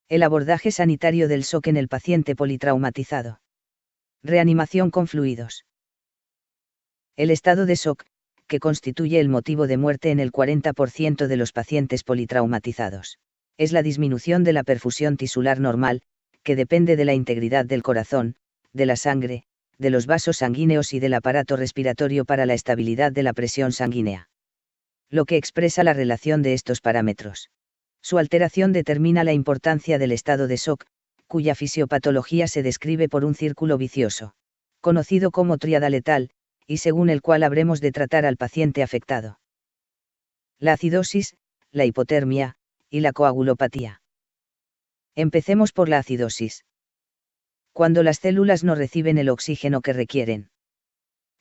El abordaje sanitario del shock en el paciente politraumatizado. Reanimación con fluidos. El estado de shock, que constituye el motivo de muerte en el 40% de los pacientes politraumatizados, es la disminución de la perfusión tisular normal, que depende de la integridad del corazón, de la sangre, de los vasos sanguíneos y del aparato respiratorio para la estabilidad de la presión sanguínea. Lo que expresa la relación de estos parámetros. Su alteración determina la importancia del estado de shock, cuya fisiopatología se describe por un círculo vicioso, conocido como tríada letal, y según el cual habremos de tratar al paciente afectado. La acidosis, la hipotermia, y la coagulopatía. Empecemos por la acidosis. Cuando las células no reciben el oxígeno que requieren,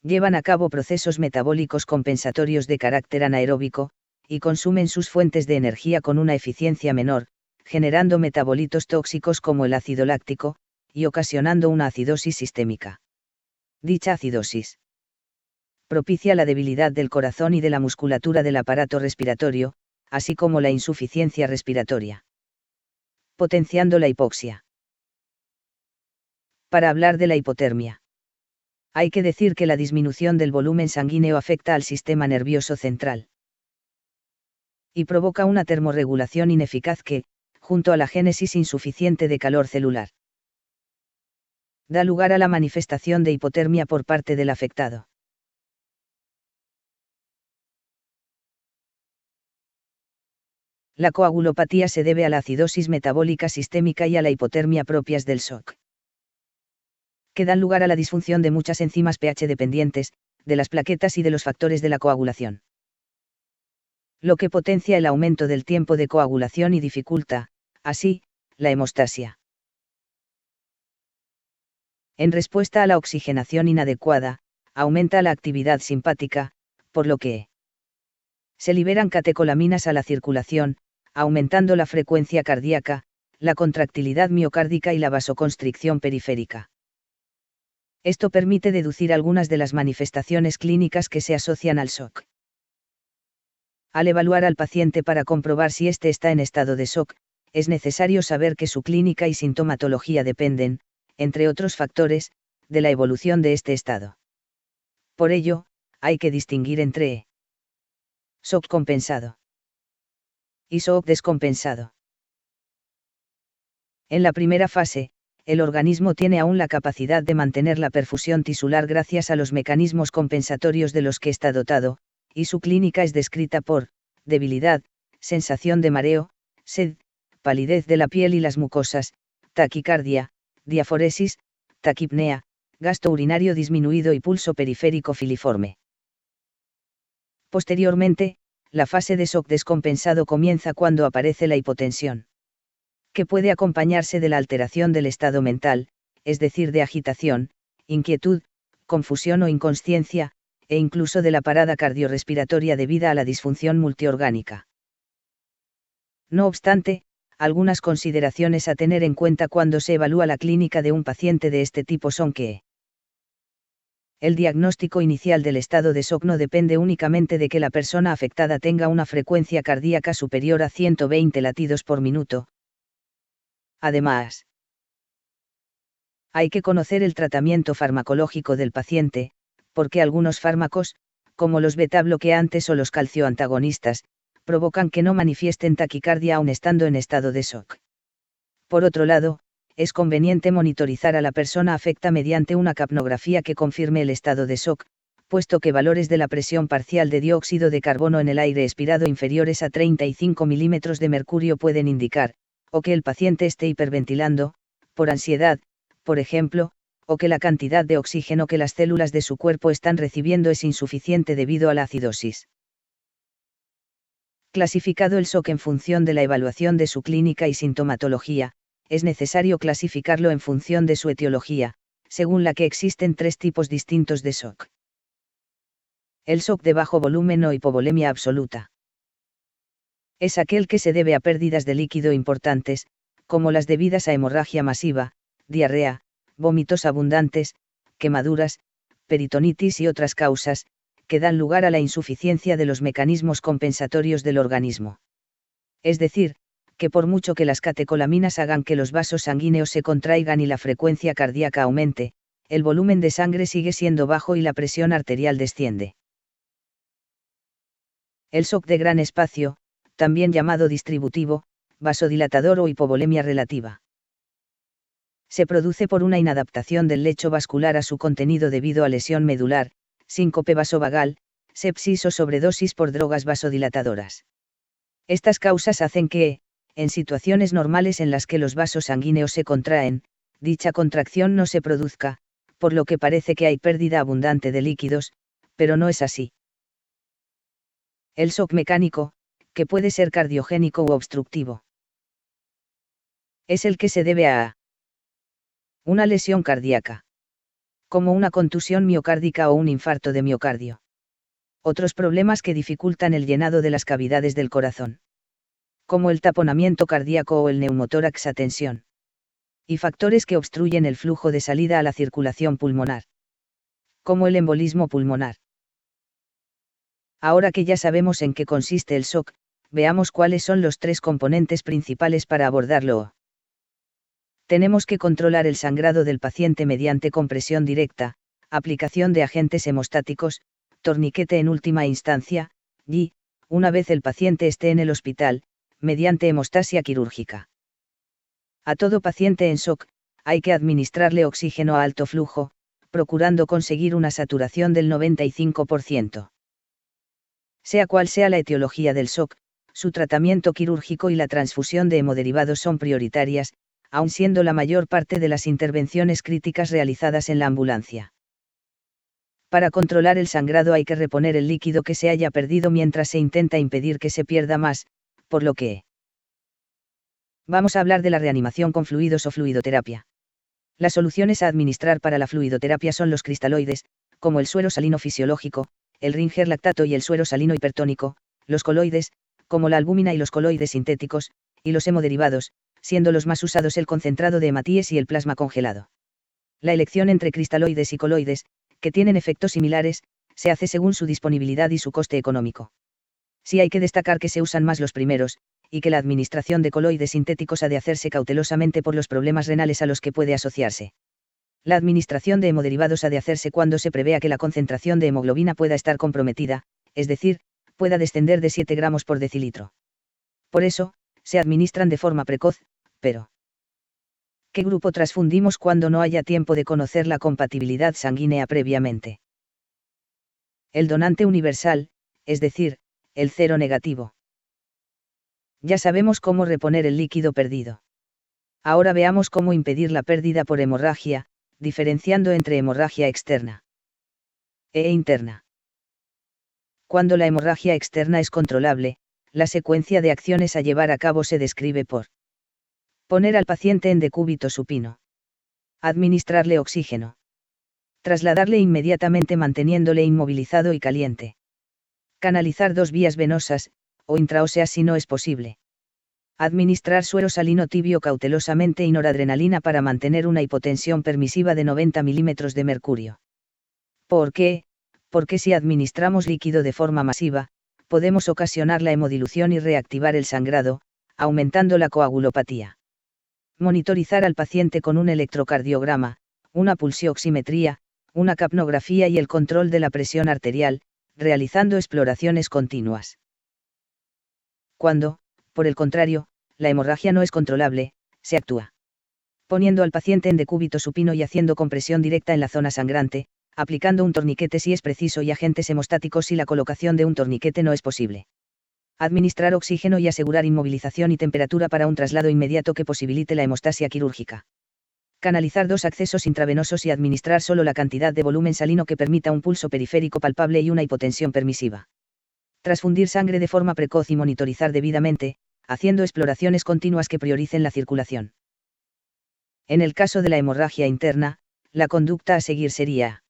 llevan a cabo procesos metabólicos compensatorios de carácter anaeróbico, y consumen sus fuentes de energía con una eficiencia menor, generando metabolitos tóxicos como el ácido láctico, y ocasionando una acidosis sistémica. Dicha acidosis propicia la debilidad del corazón y de la musculatura del aparato respiratorio, así como la insuficiencia respiratoria, potenciando la hipoxia. Para hablar de la hipotermia, hay que decir que la disminución del volumen sanguíneo afecta al sistema nervioso central y provoca una termorregulación ineficaz que, junto a la génesis insuficiente de calor celular, da lugar a la manifestación de hipotermia por parte del afectado. La coagulopatía se debe a la acidosis metabólica sistémica y a la hipotermia propias del shock, que dan lugar a la disfunción de muchas enzimas pH dependientes, de las plaquetas y de los factores de la coagulación, lo que potencia el aumento del tiempo de coagulación y dificulta, así, la hemostasia. En respuesta a la oxigenación inadecuada, aumenta la actividad simpática, por lo que se liberan catecolaminas a la circulación, aumentando la frecuencia cardíaca, la contractilidad miocárdica y la vasoconstricción periférica. Esto permite deducir algunas de las manifestaciones clínicas que se asocian al shock. Al evaluar al paciente para comprobar si éste está en estado de shock, es necesario saber que su clínica y sintomatología dependen, entre otros factores, de la evolución de este estado. Por ello, hay que distinguir entre shock compensado y shock descompensado. En la primera fase, el organismo tiene aún la capacidad de mantener la perfusión tisular gracias a los mecanismos compensatorios de los que está dotado, y su clínica es descrita por debilidad, sensación de mareo, sed, palidez de la piel y las mucosas, taquicardia, diaforesis, taquipnea, gasto urinario disminuido y pulso periférico filiforme. Posteriormente, la fase de shock descompensado comienza cuando aparece la hipotensión, que puede acompañarse de la alteración del estado mental, es decir, de agitación, inquietud, confusión o inconsciencia, e incluso de la parada cardiorrespiratoria debida a la disfunción multiorgánica. No obstante, algunas consideraciones a tener en cuenta cuando se evalúa la clínica de un paciente de este tipo son que el diagnóstico inicial del estado de shock no depende únicamente de que la persona afectada tenga una frecuencia cardíaca superior a 120 latidos por minuto. Además, hay que conocer el tratamiento farmacológico del paciente, porque algunos fármacos, como los beta-bloqueantes o los calcioantagonistas, provocan que no manifiesten taquicardia aun estando en estado de shock. Por otro lado, es conveniente monitorizar a la persona afecta mediante una capnografía que confirme el estado de shock, puesto que valores de la presión parcial de dióxido de carbono en el aire expirado inferiores a 35 milímetros de mercurio pueden indicar, o que el paciente esté hiperventilando, por ansiedad, por ejemplo, o que la cantidad de oxígeno que las células de su cuerpo están recibiendo es insuficiente debido a la acidosis. Clasificado el shock en función de la evaluación de su clínica y sintomatología, es necesario clasificarlo en función de su etiología, según la que existen tres tipos distintos de shock. El shock de bajo volumen o hipovolemia absoluta es aquel que se debe a pérdidas de líquido importantes, como las debidas a hemorragia masiva, diarrea, vómitos abundantes, quemaduras, peritonitis y otras causas, que dan lugar a la insuficiencia de los mecanismos compensatorios del organismo. Es decir, que por mucho que las catecolaminas hagan que los vasos sanguíneos se contraigan y la frecuencia cardíaca aumente, el volumen de sangre sigue siendo bajo y la presión arterial desciende. El shock de gran espacio, también llamado distributivo, vasodilatador o hipovolemia relativa, se produce por una inadaptación del lecho vascular a su contenido debido a lesión medular, síncope vasovagal, sepsis o sobredosis por drogas vasodilatadoras. Estas causas hacen que, en situaciones normales en las que los vasos sanguíneos se contraen, dicha contracción no se produzca, por lo que parece que hay pérdida abundante de líquidos, pero no es así. El shock mecánico, que puede ser cardiogénico u obstructivo, es el que se debe a una lesión cardíaca, como una contusión miocárdica o un infarto de miocardio. Otros problemas que dificultan el llenado de las cavidades del corazón, como el taponamiento cardíaco o el neumotórax a tensión. Y factores que obstruyen el flujo de salida a la circulación pulmonar, como el embolismo pulmonar. Ahora que ya sabemos en qué consiste el shock, veamos cuáles son los tres componentes principales para abordarlo. Tenemos que controlar el sangrado del paciente mediante compresión directa, aplicación de agentes hemostáticos, torniquete en última instancia, y, una vez el paciente esté en el hospital, mediante hemostasia quirúrgica. A todo paciente en shock, hay que administrarle oxígeno a alto flujo, procurando conseguir una saturación del 95%. Sea cual sea la etiología del shock, su tratamiento quirúrgico y la transfusión de hemoderivados son prioritarias, aun siendo la mayor parte de las intervenciones críticas realizadas en la ambulancia. Para controlar el sangrado hay que reponer el líquido que se haya perdido mientras se intenta impedir que se pierda más, por lo que vamos a hablar de la reanimación con fluidos o fluidoterapia. Las soluciones a administrar para la fluidoterapia son los cristaloides, como el suero salino fisiológico, el Ringer lactato y el suero salino hipertónico, los coloides, como la albúmina y los coloides sintéticos, y los hemoderivados, siendo los más usados el concentrado de hematíes y el plasma congelado. La elección entre cristaloides y coloides, que tienen efectos similares, se hace según su disponibilidad y su coste económico. Sí hay que destacar que se usan más los primeros, y que la administración de coloides sintéticos ha de hacerse cautelosamente por los problemas renales a los que puede asociarse. La administración de hemoderivados ha de hacerse cuando se prevea que la concentración de hemoglobina pueda estar comprometida, es decir, pueda descender de 7 gramos por decilitro. Por eso, se administran de forma precoz, pero ¿qué grupo transfundimos cuando no haya tiempo de conocer la compatibilidad sanguínea previamente? El donante universal, es decir, el cero negativo. Ya sabemos cómo reponer el líquido perdido. Ahora veamos cómo impedir la pérdida por hemorragia, diferenciando entre hemorragia externa e interna. Cuando la hemorragia externa es controlable, la secuencia de acciones a llevar a cabo se describe por: poner al paciente en decúbito supino, administrarle oxígeno, trasladarle inmediatamente manteniéndole inmovilizado y caliente, canalizar 2 vías venosas, o intraóseas si no es posible, administrar suero salino tibio cautelosamente y noradrenalina para mantener una hipotensión permisiva de 90 milímetros de mercurio. ¿Por qué? Porque si administramos líquido de forma masiva, podemos ocasionar la hemodilución y reactivar el sangrado, aumentando la coagulopatía. Monitorizar al paciente con un electrocardiograma, una pulsioximetría, una capnografía y el control de la presión arterial, realizando exploraciones continuas. Cuando, por el contrario, la hemorragia no es controlable, se actúa poniendo al paciente en decúbito supino y haciendo compresión directa en la zona sangrante, aplicando un torniquete si es preciso y agentes hemostáticos si la colocación de un torniquete no es posible. Administrar oxígeno y asegurar inmovilización y temperatura para un traslado inmediato que posibilite la hemostasia quirúrgica. Canalizar 2 accesos intravenosos y administrar solo la cantidad de volumen salino que permita un pulso periférico palpable y una hipotensión permisiva. Transfundir sangre de forma precoz y monitorizar debidamente, haciendo exploraciones continuas que prioricen la circulación. En el caso de la hemorragia interna, la conducta a seguir sería: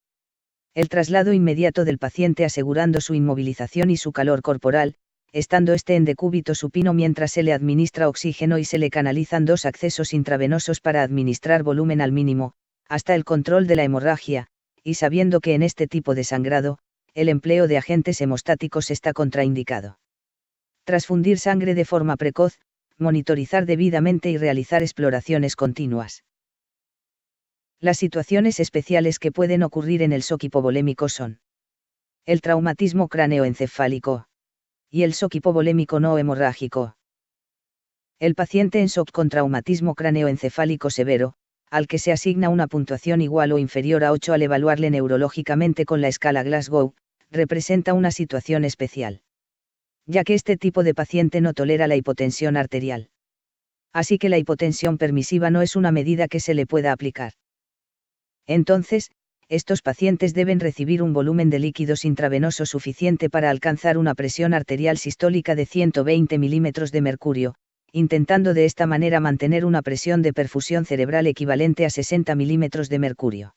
el traslado inmediato del paciente asegurando su inmovilización y su calor corporal, estando este en decúbito supino mientras se le administra oxígeno y se le canalizan 2 accesos intravenosos para administrar volumen al mínimo, hasta el control de la hemorragia, y sabiendo que en este tipo de sangrado, el empleo de agentes hemostáticos está contraindicado. Transfundir sangre de forma precoz, monitorizar debidamente y realizar exploraciones continuas. Las situaciones especiales que pueden ocurrir en el shock hipovolémico son el traumatismo cráneoencefálico y el shock hipovolémico no hemorrágico. El paciente en shock con traumatismo cráneoencefálico severo, al que se asigna una puntuación igual o inferior a 8 al evaluarle neurológicamente con la escala Glasgow, representa una situación especial, ya que este tipo de paciente no tolera la hipotensión arterial. Así que la hipotensión permisiva no es una medida que se le pueda aplicar. Entonces, estos pacientes deben recibir un volumen de líquidos intravenoso suficiente para alcanzar una presión arterial sistólica de 120 milímetros de mercurio, intentando de esta manera mantener una presión de perfusión cerebral equivalente a 60 milímetros de mercurio.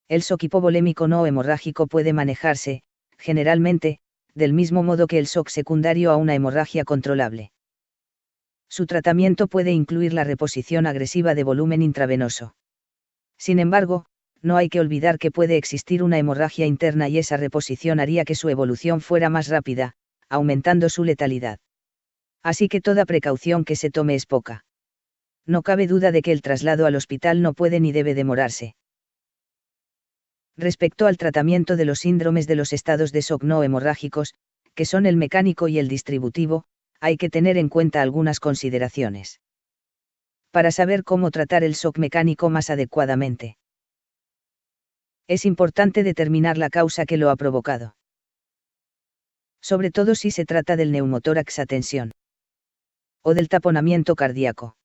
El shock hipovolémico no hemorrágico puede manejarse, generalmente, del mismo modo que el shock secundario a una hemorragia controlable. Su tratamiento puede incluir la reposición agresiva de volumen intravenoso. Sin embargo, no hay que olvidar que puede existir una hemorragia interna y esa reposición haría que su evolución fuera más rápida, aumentando su letalidad. Así que toda precaución que se tome es poca. No cabe duda de que el traslado al hospital no puede ni debe demorarse. Respecto al tratamiento de los síndromes de los estados de shock no hemorrágicos, que son el mecánico y el distributivo, hay que tener en cuenta algunas consideraciones. Para saber cómo tratar el shock mecánico más adecuadamente, es importante determinar la causa que lo ha provocado. Sobre todo si se trata del neumotórax a tensión o del taponamiento cardíaco.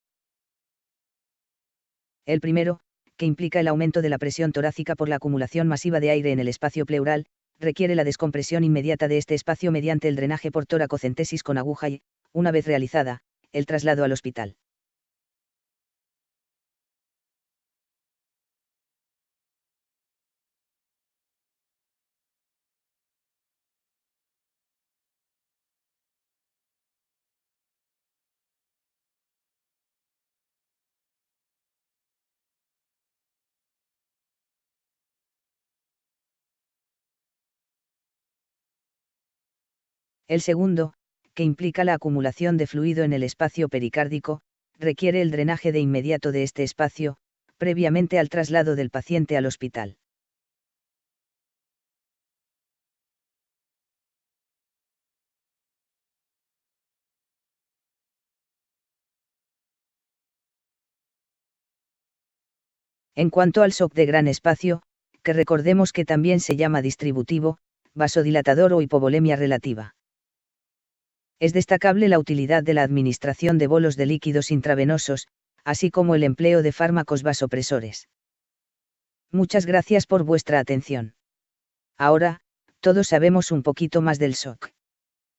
El primero, que implica el aumento de la presión torácica por la acumulación masiva de aire en el espacio pleural, requiere la descompresión inmediata de este espacio mediante el drenaje por toracocentesis con aguja y, una vez realizada, el traslado al hospital. El segundo, que implica la acumulación de fluido en el espacio pericárdico, requiere el drenaje de inmediato de este espacio, previamente al traslado del paciente al hospital. En cuanto al shock de gran espacio, que recordemos que también se llama distributivo, vasodilatador o hipovolemia relativa. Es destacable la utilidad de la administración de bolos de líquidos intravenosos, así como el empleo de fármacos vasopresores. Muchas gracias por vuestra atención. Ahora, todos sabemos un poquito más del shock.